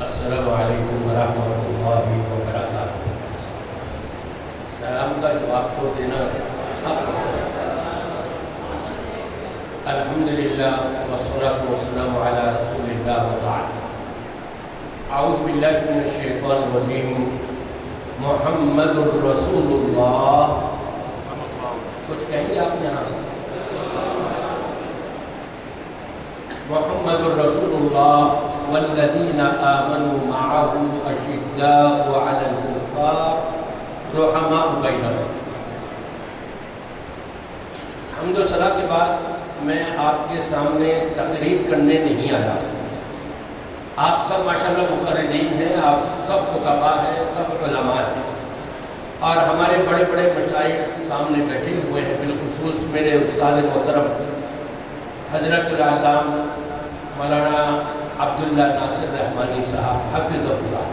السلام علیکم ورحمۃ اللہ وبرکاتہ۔ سلام کا جواب تو دینا حق ہے۔ الحمدللہ والصلاۃ والسلام علی رسول اللہ وبعد۔ اعوذ باللہ من الشیطان الرجیم۔ محمد الرسول اللہ۔ کچھ کہیں گے آپ یہاں؟ محمد الرسول اللہ والذین آمنوا معه اشداء علی الکفار رحماء بینہم۔ حمد و ثنا کے بعد میں آپ کے سامنے تقریر کرنے نہیں آیا۔ آپ سب ماشاءاللہ مقررین ہیں، آپ سب خطباء ہیں، سب علماء ہیں، اور ہمارے بڑے بڑے مشائخ سامنے بیٹھے ہوئے ہیں، بالخصوص میرے استاد محترم حضرت العلامہ مولانا عبداللہ ناصر رحمانی صاحب حفظہ اللہ،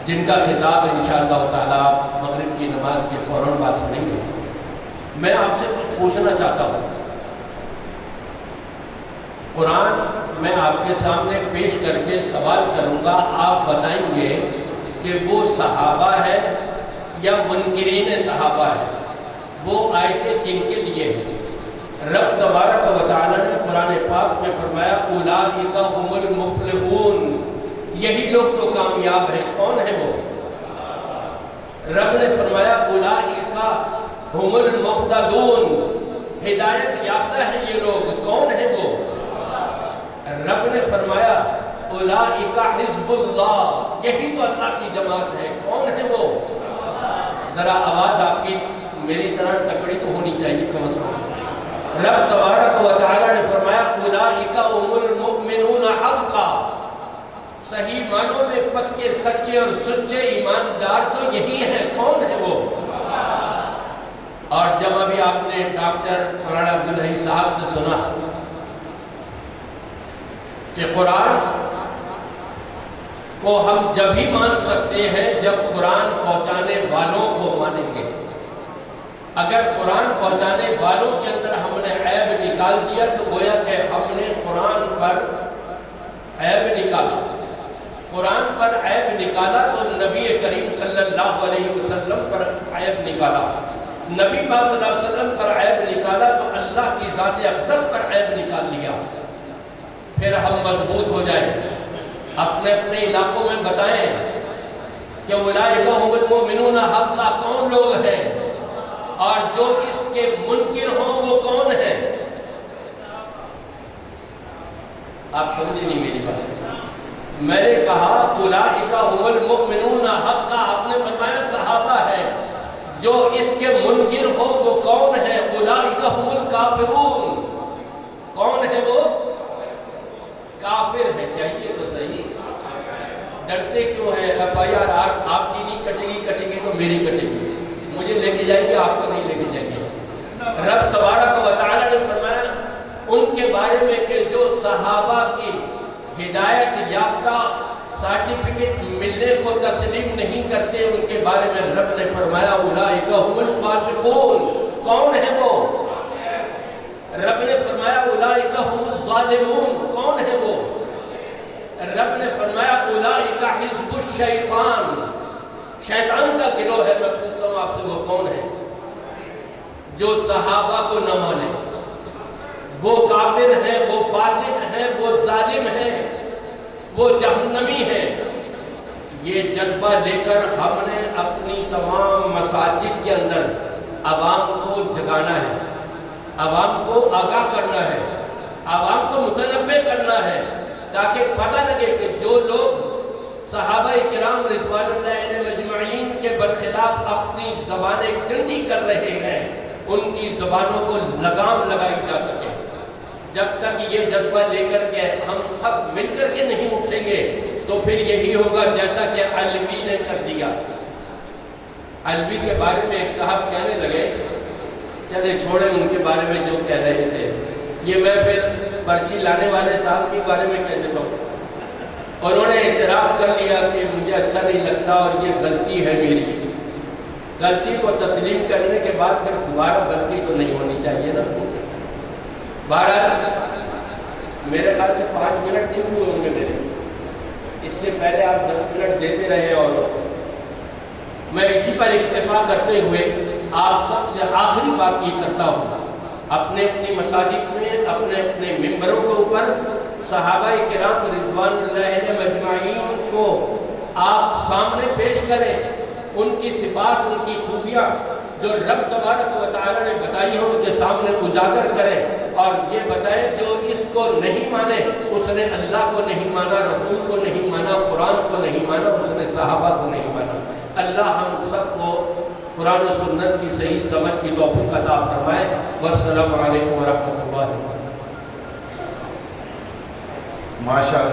جن کا خطاب انشاءاللہ تعالی مغرب کی نماز کے فوراً بعد سنیں گے۔ میں آپ سے کچھ پوچھنا چاہتا ہوں۔ قرآن میں آپ کے سامنے پیش کر کے سوال کروں گا، آپ بتائیں گے کہ وہ صحابہ ہے یا منکرین صحابہ ہے، وہ آیتیں کن کے لیے ہیں؟ رب تبارک و تعالی نے قرآن پاک میں فرمایا اولئک هم المفلحون، یہی لوگ تو کامیاب ہیں۔ کون ہے وہ؟ رب نے فرمایا اولئک هم المهتدون، ہدایت یافتہ ہیں یہ لوگ۔ کون ہے وہ؟ رب نے فرمایا اولئک حزب اللہ، یہی تو اللہ کی جماعت ہے۔ کون ہے وہ؟ ذرا آواز آپ کی میری طرح تکڑی تو ہونی چاہیے کم از کم۔ رب تبارک و تعالی نے فرمایا اولئک هم المؤمنون حقا، صحیح معنوں میں پکے سچے اور سچے ایماندار تو یہی ہیں۔ کون ہے وہ؟ اور جب ابھی آپ نے ڈاکٹر مولانا عبدالحی صاحب سے سنا کہ قرآن کو ہم جب ہی مان سکتے ہیں جب قرآن پہنچانے والوں کو مانیں گے۔ اگر قرآن پہنچانے والوں کے اندر ہم نے عیب نکال دیا تو گویا کہ ہم نے قرآن پر عیب نکالا۔ قرآن پر عیب نکالا تو نبی کریم صلی اللہ علیہ وسلم پر عیب نکالا۔ نبی پاک صلی اللہ علیہ وسلم پر عیب نکالا تو اللہ کی ذات اقدس پر عیب نکال لیا۔ پھر ہم مضبوط ہو جائیں، اپنے اپنے علاقوں میں بتائیں کہ اولئک هم المؤمنون حقا کون لوگ ہیں، اور جو اس کے منکر ہوں وہ کون ہیں۔ آپ سمجھے نہیں میری بات؟ میں نے کہا اولئک هم المؤمنون حقا، آپ نے فرمایا صحابہ ہے، جو اس کے منکر ہو وہ کون ہے؟ اولئک هم الکافرون، کون ہے وہ؟ کافر ہے۔ کہیے تو صحیح، ڈرتے کیوں ہیں؟ ایف آئی آر آپ کی نہیں کٹے گی تو میری کٹے گی، مجھے لے کے جائیں گے، آپ کو نہیں لے کے جائیں گے۔ رب تبارک و تعالی نے فرمایا ان کے بارے میں کہ جو صحابہ کی ہدایت یافتہ سرٹیفکیٹ ملنے کو تسلیم نہیں کرتے، ان کے بارے میں رب نے فرمایا اولئک هم الفاسقون، کون ہے وہ؟ رب نے فرمایا اولئک هم الظالمون، کون ہے وہ؟ رب نے فرمایا اولئک حزب الشیطان، شیطان کا گروہ ہے۔ میں پوچھتا ہوں آپ سے وہ کون ہے؟ جو صحابہ کو نہ مانے، وہ کافر ہیں، وہ فاسق ہیں، وہ ظالم ہیں، وہ جہنمی ہیں۔ یہ جذبہ لے کر ہم نے اپنی تمام مساجد کے اندر عوام کو جگانا ہے، عوام کو آگاہ کرنا ہے، عوام کو متنبع کرنا ہے، تاکہ پتہ لگے کہ جو لوگ صحابہ کرام رضوان اللہ علیہم مجمعین کے برخلاف اپنی زبانیں گندی کر رہے ہیں، ان کی زبانوں کو لگام لگائی جا سکے۔ جب تک یہ جذبہ لے کر کے ہم سب مل کر کے نہیں اٹھیں گے تو پھر یہی ہوگا جیسا کہ علوی نے کر دیا۔ علوی کے بارے میں ایک صاحب کہنے لگے، چلے چھوڑیں ان کے بارے میں جو کہہ رہے تھے، یہ میں پھر پرچی لانے والے صاحب کے بارے میں کہہ دیتا ہوں۔ انہوں نے اعتراف کر لیا کہ مجھے اچھا نہیں لگتا اور یہ غلطی ہے میری۔ غلطی کو تسلیم کرنے کے بعد پھر دوبارہ غلطی تو نہیں ہونی چاہیے نا۔ بہرحال میرے خیال سے 5 منٹ نہیں ہوئے ہوں گے میرے، اس سے پہلے آپ 10 منٹ دیتے رہے، اور میں اسی پر اکتفا کرتے ہوئے آپ سب سے آخری بات یہ کرتا ہوں، اپنے اپنی مساجد میں اپنے اپنے ممبروں کے اوپر صحابہ کرام رضوان اللہ علیہ مجمعین کو آپ سامنے پیش کریں، ان کی صفات، ان کی خوبیاں جو رب تبارک و تعالی نے بتائی ہو ان کے سامنے اجاگر کریں، اور یہ بتائیں جو اس کو نہیں مانے اس نے اللہ کو نہیں مانا، رسول کو نہیں مانا، قرآن کو نہیں مانا، اس نے صحابہ کو نہیں مانا۔ اللہ ہم سب کو قرآن و سنت کی صحیح سمجھ کی توفیق عطا فرمائے۔ والسلام علیکم ورحمۃ اللہ وبرکاتہ۔ ماشاء اللہ۔